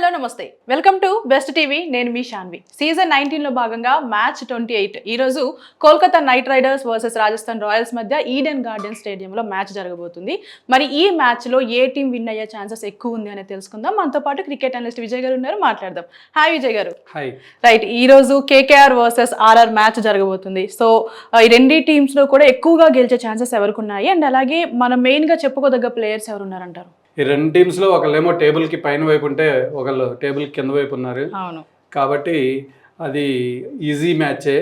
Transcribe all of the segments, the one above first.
Hello నమస్తే welcome to best TV నేను మీ Shanvi season 19 లో భాగంగా మ్యాచ్ 28 ఈ రోజు Kolkata night riders versus Rajasthan Royals మధ్య ఈడెన్ గార్డెన్ స్టేడియంలో మ్యాచ్ జరగబోతుంది. మరి ఈ మ్యాచ్ లో ఏ టీం విన్ అయ్యే ఛాన్సెస్ ఎక్కువ ఉంది అనేది తెలుసుకుందాం. మనతో పాటు క్రికెట్ అనలిస్ట్ విజయ్ గారు ఉన్నారు, మాట్లాడదాం. హాయ్ విజయ్ గారు. హాయ్. రైట్, ఈ రోజు కేకేఆర్ వర్సెస్ ఆర్ఆర్ మ్యాచ్ జరగబోతుంది. సో ఈ రెండు టీమ్స్ లో కూడా ఎక్కువగా గెలిచే ఛాన్సెస్ ఎవరికి ఉన్నాయి అండ్ అలాగే మనం మెయిన్ గా చెప్పుకోదగ్గ ప్లేయర్స్ ఎవరు ఉన్నారంటారు? ఈ రెండు టీమ్స్ లో ఒకళ్ళేమో టేబుల్ కి పైన వైపు ఉంటే ఒకళ్ళు టేబుల్ కింద వైపు ఉన్నారు. అవును, కాబట్టి అది ఈజీ మ్యాచే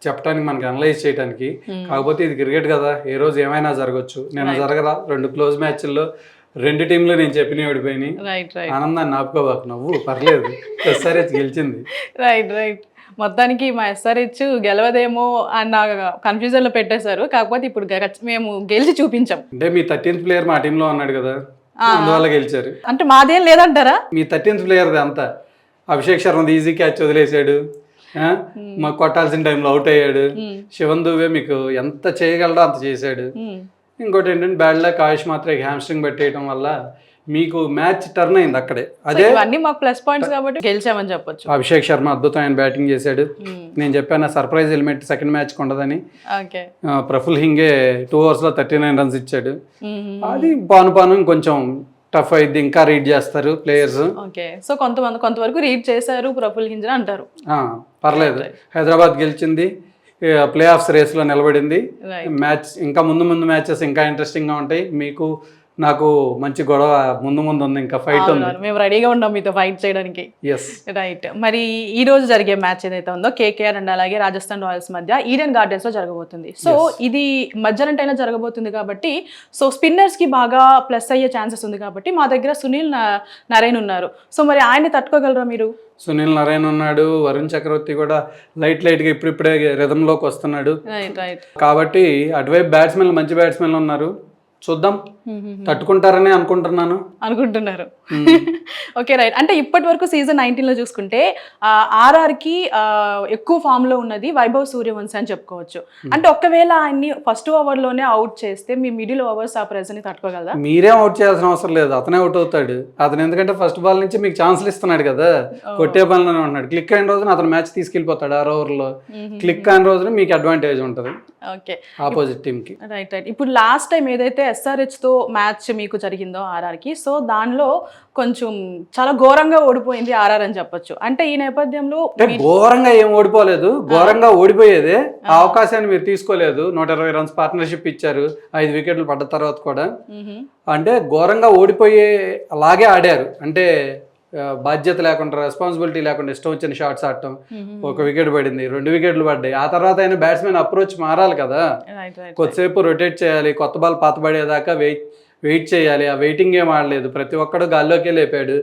చెప్పడానికి, మనకి అనలైజ్ చేయడానికి. కాకపోతే ఇది క్రికెట్ కదా, ఏ రోజు ఏమైనా జరగచ్చు. నేను జరగరా రెండు క్లోజ్ మ్యాచ్ల్లో రెండు టీంలు నేను చెప్పిన ఓడిపోయినాయి. ఆనందాన్ని ఆపుకోబాకు, నవ్వు పర్లేదు, ఎస్ఆర్హెచ్ గెలిచింది. రైట్ రైట్ మొత్తానికి మా ఎస్ఆర్హెచ్ గెలవదేమో అన్న కన్ఫ్యూజన్ లో పెట్టేశారు. కాకపోతే ఇప్పుడు మేము గెలిచి చూపించాం. అంటే మీ 13th ప్లేయర్ మా టీంలో ఉన్నాడు కదా, అందువల్ల గెలిచారు. అంటే మాదేం లేదంటారా? మీ 13th ప్లేయర్ అంతా అభిషేక్ శర్మ ఈజీ క్యాచ్ వదిలేశాడు, మాకు కొట్టాల్సిన టైంలో అవుట్ అయ్యాడు. శివన్ దుబే మీకు ఎంత చేయగలడో అంత చేశాడు. ఇంకోటి ఏంటంటే బ్యాడ్ లక్ ఆయుష్ మాత్రం హ్యామ్స్ట్రింగ్ పెట్టేయడం వల్ల మీకు మ్యాచ్ టర్న్ అయింది అక్కడే. అదే అన్ని మాకు ప్లస్ పాయింట్స్ కాబట్టి గెలిచామని చెప్పొచ్చు. అభిషేక్ శర్మ అద్భుతమైన బ్యాటింగ్ చేశాడు. నేను చెప్పాను సర్ప్రైజ్ ఎలిమెంట్ సెకండ్ మ్యాచ్ ఉండదని. ప్రఫుల్ హింగే 2 overs లో 39 runs ఇచ్చాడు. అది పాను కొంచెం టఫ్ అయింది, ఇంకా రీడ్ చేస్తారు ప్లేయర్స్. సో కొంతవరకు రీడ్ చేశారు ప్రఫుల్ హింజ్ అంటారు. పర్లేదు, హైదరాబాద్ గెలిచింది, ప్లే ఆఫ్స్ రేస్లో నిలబడింది. మ్యాచ్ ఇంకా ముందు మ్యాచెస్ ఇంకా ఇంట్రెస్టింగ్గా ఉంటాయి. మీకు నాకు మంచి గొడవ ముందు ఉంది, ఇంకా ఫైట్ ఉంది. మేము రెడీగా ఉన్నాం మీతో ఫైట్ చేయడానికి. రైట్, మరి ఈ రోజు జరిగే మ్యాచ్ ఏదైతే ఉందో కేకేఆర్ అండ్ అలాగే రాజస్థాన్ రాయల్స్ మధ్య ఈడెన్ గార్డెన్స్ లో జరగబోతుంది. సో ఇది మధ్యాహ్నం టైంలో జరగబోతుంది కాబట్టి సో స్పిన్నర్స్ కి బాగా ప్లస్ అయ్యే ఛాన్సెస్ ఉంది కాబట్టి మా దగ్గర సునీల్ నరైన్ ఉన్నారు. సో మరి ఆయన్ని తట్టుకోగలరా మీరు? సునీల్ నరైన్ ఉన్నాడు, వరుణ్ చక్రవర్తి కూడా లైట్గా ఇప్పుడిప్పుడే రిథంలోకి వస్తున్నాడు. కాబట్టి అటువైపు మంచి బ్యాట్స్మెన్లు ఉన్నారు. చూద్దాం, తట్టుకుంటారని అనుకుంటున్నారు. ఓకే రైట్, అంటే ఇప్పటి వరకు సీజన్ 19 లో చూసుకుంటే ఆర్ఆర్ కి ఎక్కువ ఫామ్ లో ఉన్నది వైభవ్ సూర్యవంశీ అని చెప్పుకోవచ్చు. అంటే ఒకవేళ ఆయన్ని ఫస్ట్ ఓవర్ లోనే అవుట్ చేస్తే మీ మిడిల్ ఓవర్స్ ఆ ప్రెజర్ ని తట్టుకోగలదా? మీరేం అవుట్ చేయాల్సిన అవసరం లేదు, అతనే అవుట్ అవుతాడు. అతను ఎందుకంటే ఫస్ట్ బాల్ నుంచి మీకు ఛాన్స్లు ఇస్తున్నాడు కదా, కొట్టే పనిలోనే ఉన్నాడు. క్లిక్ అయిన రోజున అతను మ్యాచ్ తీసుకెళ్లిపోతాడు. 6 ఓవర్లో క్లిక్ అయిన రోజున మీకు అడ్వాంటేజ్ ఉంటుంది ఆపోజిట్ టీమ్ కి. రైట్ రైట్, ఇప్పుడు లాస్ట్ టైం ఏదైతే ఎస్ఆర్హెచ్ తో మ్యాచ్ మీకు జరిగిందో ఆర్ఆర్ కి, సో దానిలో కొంచెం చాలా ఘోరంగా ఓడిపోయింది ఆర్ఆర్ అని చెప్పొచ్చు. అంటే ఈ నేపథ్యంలో ఘోరంగా ఏం ఓడిపోలేదు, ఘోరంగా ఓడిపోయేదే. ఆ అవకాశాన్ని మీరు తీసుకోలేదు. 120 runs పార్ట్నర్షిప్ ఇచ్చారు, 5 wickets పడ్డ తర్వాత కూడా. అంటే ఘోరంగా ఓడిపోయే అలాగే ఆడారు. అంటే బాధ్యత లేకుండా, రెస్పాన్సిబిలిటీ లేకుండా ఇష్టం వచ్చిన షాట్స్ ఆడటం. 1 wicket పడింది, 2 wickets పడ్డాయి. ఆ తర్వాత అయినా బ్యాట్స్మెన్ అప్రోచ్ మారాలి కదా, కొద్దిసేపు రొటేట్ చేయాలి, కొత్త బాల్ పాత పడేదాకా వెయిట్ చేయాలి. ఆ వెయిటింగ్ ఏం ఆడలేదు, ప్రతి ఒక్కడు గాల్లోకే లేపాడు.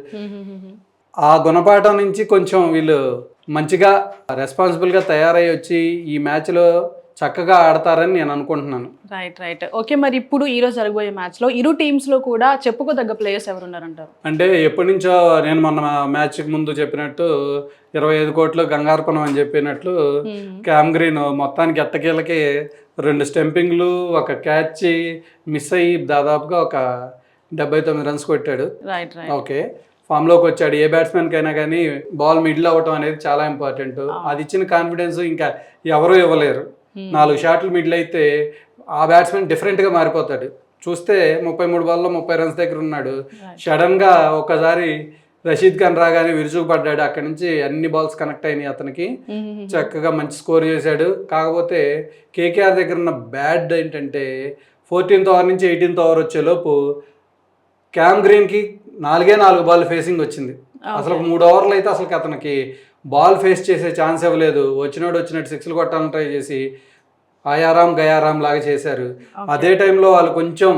ఆ గుణపాఠం నుంచి కొంచెం వీళ్ళు మంచిగా రెస్పాన్సిబుల్గా తయారై వచ్చి ఈ మ్యాచ్లో చక్కగా ఆడతారని నేను అనుకుంటున్నాను. Right right, okay. మరి ఇప్పుడు ఈ రోజు జరగబోయే మ్యాచ్ లో ఇరు టీమ్స్ లో కూడా చెప్పుకోదగ్గ ప్లేయర్స్ ఎవరు ఉన్నారంటారు? అంటే ఎప్పటి నుంచో నేను మొన్న మ్యాచ్ ముందు చెప్పినట్టు 25 కోట్లు గంగార్పణం అని చెప్పినట్లు క్యామ్ గ్రీన్ మొత్తానికి ఎట్టకేళ్ళకి 2 స్టంపింగ్లు, 1 క్యాచ్ మిస్ అయ్యి దాదాపుగా ఒక 79 runs కొట్టాడు. ఓకే, ఫామ్లోకి వచ్చాడు. ఏ బ్యాట్స్మెన్కి అయినా కానీ బాల్ మిడిల్ అవ్వటం అనేది చాలా ఇంపార్టెంట్. అది ఇచ్చిన కాన్ఫిడెన్స్ ఇంకా ఎవరూ ఇవ్వలేరు. 4 షాట్లు మిడిల్ అయితే ఆ బ్యాట్స్మెన్ డిఫరెంట్గా మారిపోతాడు. చూస్తే 33 బాల్లో 30 runs దగ్గర ఉన్నాడు. సడన్గా ఒకసారి రషీద్ ఖాన్ రాగానే విరుచుకుపడ్డాడు. అక్కడి నుంచి అన్ని బాల్స్ కనెక్ట్ అయినాయి అతనికి, చక్కగా మంచి స్కోర్ చేశాడు. కాకపోతే కేకేఆర్ దగ్గర ఉన్న బ్యాడ్ ఏంటంటే 14th over నుంచి 18th over వచ్చేలోపు క్యామ్ గ్రీన్కి 4 బాల్ ఫేసింగ్ వచ్చింది. అసలు 3 overలు అయితే అసలు అతనికి బాల్ ఫేస్ చేసే ఛాన్స్ ఇవ్వలేదు. వచ్చినట్టు 6లు కొట్టాలని ట్రై చేసి ఆయారాం గయారాం లాగా చేశారు. అదే టైంలో వాళ్ళు కొంచెం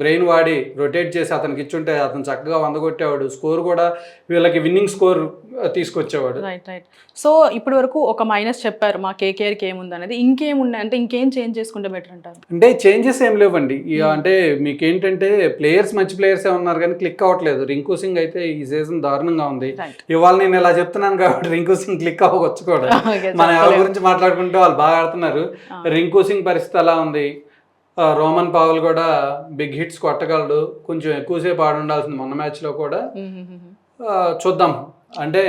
బ్రెయిన్ వాడి రొటేట్ చేసి అతనికి ఇచ్చుంటే అతను చక్కగా 100 కొట్టేవాడు. స్కోర్ కూడా వీళ్ళకి విన్నింగ్ స్కోర్ తీసుకొచ్చేవాడు. రైట్ రైట్, సో ఇప్పటి వరకు ఒక మైనస్ చెప్పారు మా కేకేఆర్కి ఏముంది అనేది. ఇంకేమున్నాయి అంటే ఇంకేం చేంజ్ చేసుకుంటే బెటర్ అంటారు? అంటే చేంజెస్ ఏం లేవండి. అంటే మీకేంటంటే ప్లేయర్స్ మంచి ప్లేయర్స్ ఉన్నారు కానీ క్లిక్ అవ్వట్లేదు. రింకు సింగ్ అయితే ఈ సీజన్ దారుణంగా ఉంది. ఇవాళ నేను ఇలా చెప్తున్నాను కాబట్టి రింకు సింగ్ క్లిక్ అవ్వచ్చు కూడా. మనం ఎవరి గురించి మాట్లాడుకుంటే వాళ్ళు బాగా ఆడుతున్నారు. రింకు సింగ్ పరిస్థితి ఎలా ఉంది? రోమన్ పావెల్ కూడా బిగ్ హిట్స్ కొట్టగలడు. కొంచెం ఎక్కువసేపు ఆడుండాల్సింది మొన్న మ్యాచ్లో కూడా. చూద్దాం. అంటే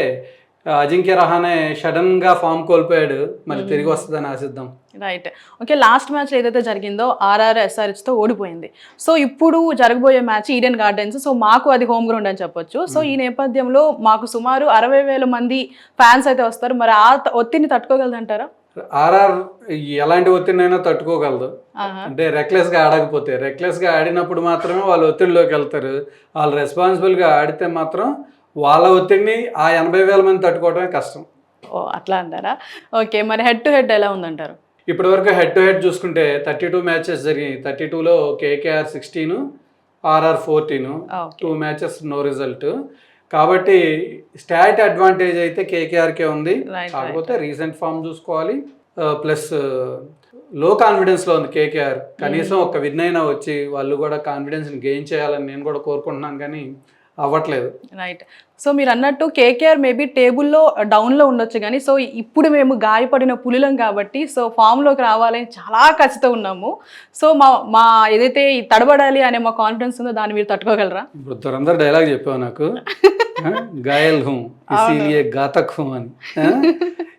అజింక్య రహానే సడన్గా ఫామ్ కోల్పోయాడు, మళ్ళీ తిరిగి వస్తుందని ఆశిద్దాం. రైట్. ఓకే, లాస్ట్ మ్యాచ్ ఏదైతే జరిగిందో ఆర్ఆర్ ఎస్ఆర్హెచ్తో ఓడిపోయింది. సో ఇప్పుడు జరగబోయే మ్యాచ్ ఈడెన్ గార్డెన్స్. సో మాకు అది హోమ్ గ్రౌండ్ అని చెప్పొచ్చు. సో ఈ నేపథ్యంలో మాకు సుమారు 60,000 మంది ఫ్యాన్స్ అయితే వస్తారు. మరి ఆ ఒత్తిడిని తట్టుకోగలదంటారా? ఆర్ఆర్ ఎలాంటి ఒత్తిడినైనా తట్టుకోగలదు. అంటే రెక్లెస్గా ఆడకపోతే, రెక్లెస్గా ఆడినప్పుడు మాత్రమే వాళ్ళు ఒత్తిడిలోకి వెళ్తారు. వాళ్ళు రెస్పాన్సిబుల్గా ఆడితే మాత్రం వాళ్ళ ఒత్తిడిని ఆ 80,000 మంది తట్టుకోవడమే కష్టం. ఓ అట్లా అంటారా? ఓకే, మరి హెడ్ టు హెడ్ ఎలా ఉందంటారు? ఇప్పటి వరకు హెడ్ టు హెడ్ చూసుకుంటే 32 మ్యాచెస్ జరిగాయి. 32లో KKR 16, RR 14, 2 matches no result. కాబట్టి స్టాట్ అడ్వాంటేజ్ అయితే కేకేఆర్కే ఉంది. కాకపోతే రీసెంట్ ఫామ్ చూసుకోవాలి. ప్లస్ లో కాన్ఫిడెన్స్లో ఉంది కేకేఆర్. కనీసం ఒక విన్ అయినా వచ్చి వాళ్ళు కూడా కాన్ఫిడెన్స్ని గెయిన్ చేయాలని నేను కూడా కోరుకుంటున్నాను, కానీ అవ్వట్లేదు. రైట్. సో మీరు అన్నట్టు కేకేఆర్ మేబీ టేబుల్లో డౌన్లో ఉండొచ్చు, కానీ సో ఇప్పుడు మేము గాయపడిన పులులం కాబట్టి సో ఫామ్లోకి రావాలని చాలా ఖచ్చితంగా ఉన్నాము. సో మా ఏదైతే ఈ తడబడాలి అనే మా కాన్ఫిడెన్స్ ఉందో దాన్ని మీరు తట్టుకోగలరా? ఇప్పుడు దురందర్ డైలాగ్ చెప్పావు నాకు, గాయల్ హూ ఇసీలియే ఘాతక్ హూ అని.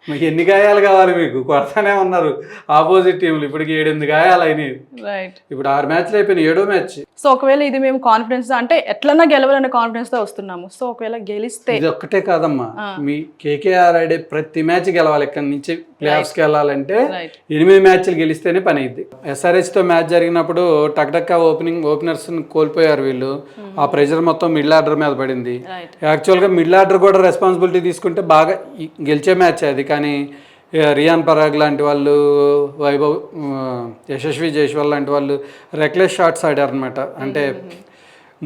మీకు ఎన్ని గాయాలు కావాలి? మీకు కొడతానే ఉన్నారు ఆపోజిట్ టీంలు. ఇప్పటికి 7-8 గాయాలు అయినాయి. రైట్. ఇప్పుడు 6 మ్యాచ్లు అయిపోయినాయి, 7వ మ్యాచ్. సో ఒకవేళ ఇది మేము కాన్ఫిడెన్స్ అంటే ఎట్లన్నా గెలవాలనే కాన్ఫిడెన్స్ తో వస్తున్నాము. సో ఒకవేళ గెలిస్తే ఇది ఒక్కటే కాదమ్మా, మీ కేకేఆర్ ఆడే ప్రతి మ్యాచ్ గెలవాలి. ఇక్కడ నుంచి ప్లే ఆఫ్స్కి వెళ్ళాలంటే 8 మ్యాచ్లు గెలిస్తేనే పని అయింది. ఎస్ఆర్హెచ్తో మ్యాచ్ జరిగినప్పుడు టక్టక్కా ఓపెనర్స్ కోల్పోయారు వీళ్ళు. ఆ ప్రెషర్ మొత్తం మిడిల్ ఆర్డర్ మీద పడింది. యాక్చువల్గా మిడిల్ ఆర్డర్ కూడా రెస్పాన్సిబిలిటీ తీసుకుంటే బాగా గెలిచే మ్యాచ్ అది. కానీ రియాన్ పరాగ్ లాంటి వాళ్ళు, వైభవ్, యశస్వి జైస్వాల్ లాంటి వాళ్ళు రెక్లెస్ షాట్స్ ఆడారనమాట. అంటే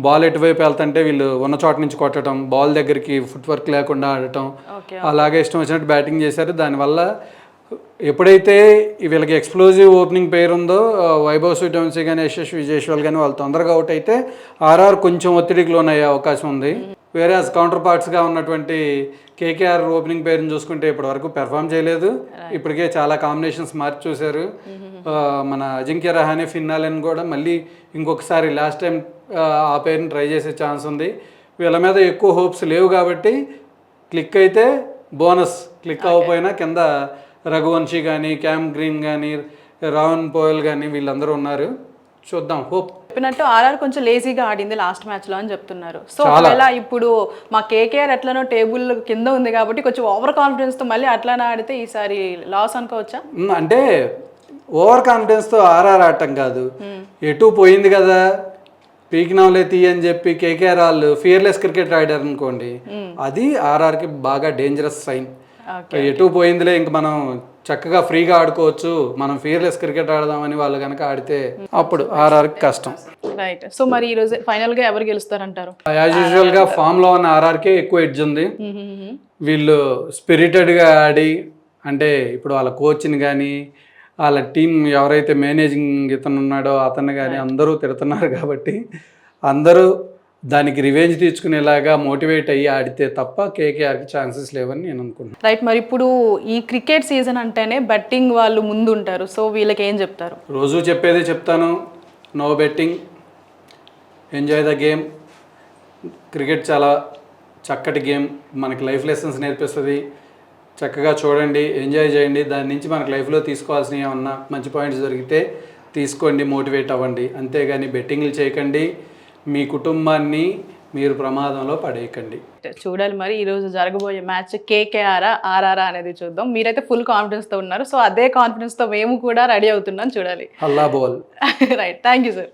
బాల్ ఎటువైపు వెళ్తుంటే వీళ్ళు ఉన్న చోట నుంచి కొట్టడం, బాల్ దగ్గరికి ఫుట్ వర్క్ లేకుండా ఆడటం, అలాగే ఇష్టం వచ్చినట్టు బ్యాటింగ్ చేశారు. దానివల్ల ఎప్పుడైతే వీళ్ళకి ఎక్స్ప్లోజివ్ ఓపెనింగ్ పేరు ఉందో, వైభవ్ సూర్యవంశీ కానీ యశస్వి జైస్వాల్ కానీ వాళ్ళు తొందరగా అవుట్ అయితే ఆర్ఆర్ కొంచెం ఒత్తిడికి లోనయ్యే అవకాశం ఉంది. వేరే కౌంటర్ పార్ట్స్గా ఉన్నటువంటి కేకేఆర్ ఓపెనింగ్ పేరుని చూసుకుంటే ఇప్పటి వరకు పెర్ఫామ్ చేయలేదు. ఇప్పటికే చాలా కాంబినేషన్స్ మార్చి చూశారు. మన అజింక్య రహానే, ఫిన్నాలెన్ కూడా మళ్ళీ ఇంకొకసారి లాస్ట్ టైం ఆ పేరుని ట్రై చేసే ఛాన్స్ ఉంది. వీళ్ళ మీద ఎక్కువ హోప్స్ లేవు కాబట్టి క్లిక్ అయితే బోనస్, క్లిక్ అవ్వకపోయినా కింద రఘువంశీ కానీ, క్యామ్ గ్రీన్ కానీ, రావణ్ పోయల్ కానీ వీళ్ళందరూ ఉన్నారు. చూద్దాం, హోప్. చెప్పినట్టు ఆర్ఆర్ కొంచెం లేజీగా ఆడింది లాస్ట్ మ్యాచ్లో అని చెప్తున్నారు. సో ఒకవేళ ఇప్పుడు మా కేకేఆర్ ఎట్లనో టేబుల్ కింద ఉంది కాబట్టి కొంచెం ఓవర్ కాన్ఫిడెన్స్తో మళ్ళీ అట్లానే ఆడితే ఈసారి లాస్ అనుకోవచ్చా? అంటే ఓవర్ కాన్ఫిడెన్స్తో ఆర్ఆర్ ఆడటం కాదు, ఎటు పోయింది కదా పీకినవలే తీ అని చెప్పి కేకేఆర్ వాళ్ళు ఫియర్లెస్ క్రికెట్ ఆడారు అనుకోండి, అది ఆర్ఆర్కి బాగా డేంజరస్ సైన్. ఎటు పోయిందిలే, ఇంక మనం చక్కగా ఫ్రీగా ఆడుకోవచ్చు, మనం ఫియర్లెస్ క్రికెట్ ఆడదామని వాళ్ళు కనుక ఆడితే అప్పుడు ఆర్ఆర్కి కష్టం. రైట్. సో మరి ఈ రోజు ఫైనల్ గా ఎవరు గెలుస్తారంటారు? యాజ్ యూజువల్ గా ఫామ్ లో ఉన్న ఆర్ఆర్కే ఎక్కువ ఎడ్జ్ ఉంది. వీళ్ళు స్పిరిటెడ్ గా ఆడి, అంటే ఇప్పుడు వాళ్ళ కోచ్ని కానీ వాళ్ళ టీం ఎవరైతే మేనేజింగ్ ఇతను ఉన్నాడో అతన్ని కానీ అందరూ తిడుతున్నారు కాబట్టి అందరూ దానికి రివెంజ్ తీర్చుకునేలాగా మోటివేట్ అయ్యి ఆడితే తప్ప కేకేఆర్కి ఛాన్సెస్ లేవని నేను అనుకుంటున్నాను. రైట్. మరి ఇప్పుడు ఈ క్రికెట్ సీజన్ అంటేనే బెట్టింగ్ వాళ్ళు ముందు ఉంటారు. సో వీళ్ళకి ఏం చెప్తారు? రోజు చెప్పేదే చెప్తాను, no betting, enjoy the game. Cricket చాలా చక్కటి గేమ్, మనకి లైఫ్ లెసన్స్ నేర్పిస్తుంది. చక్కగా చూడండి, ఎంజాయ్ చేయండి. దాని నుంచి మనకు లైఫ్లో తీసుకోవాల్సినవి ఏమన్నా మంచి పాయింట్స్ దొరికితే తీసుకోండి, మోటివేట్ అవ్వండి. అంతేగాని బెట్టింగ్లు చేయకండి, మీ కుటుంబాన్ని మీరు ప్రమాదంలో పడేయకండి. చూడాలి మరి ఈరోజు జరగబోయే మ్యాచ్ కేకేఆర్ ఆర్ఆర్ అనేది చూద్దాం. మీరైతే ఫుల్ కాన్ఫిడెన్స్తో ఉన్నారు. సో అదే కాన్ఫిడెన్స్తో మేము కూడా రెడీ అవుతున్నాం, చూడాలి. అల్లా బోల్. రైట్. Thank you sir.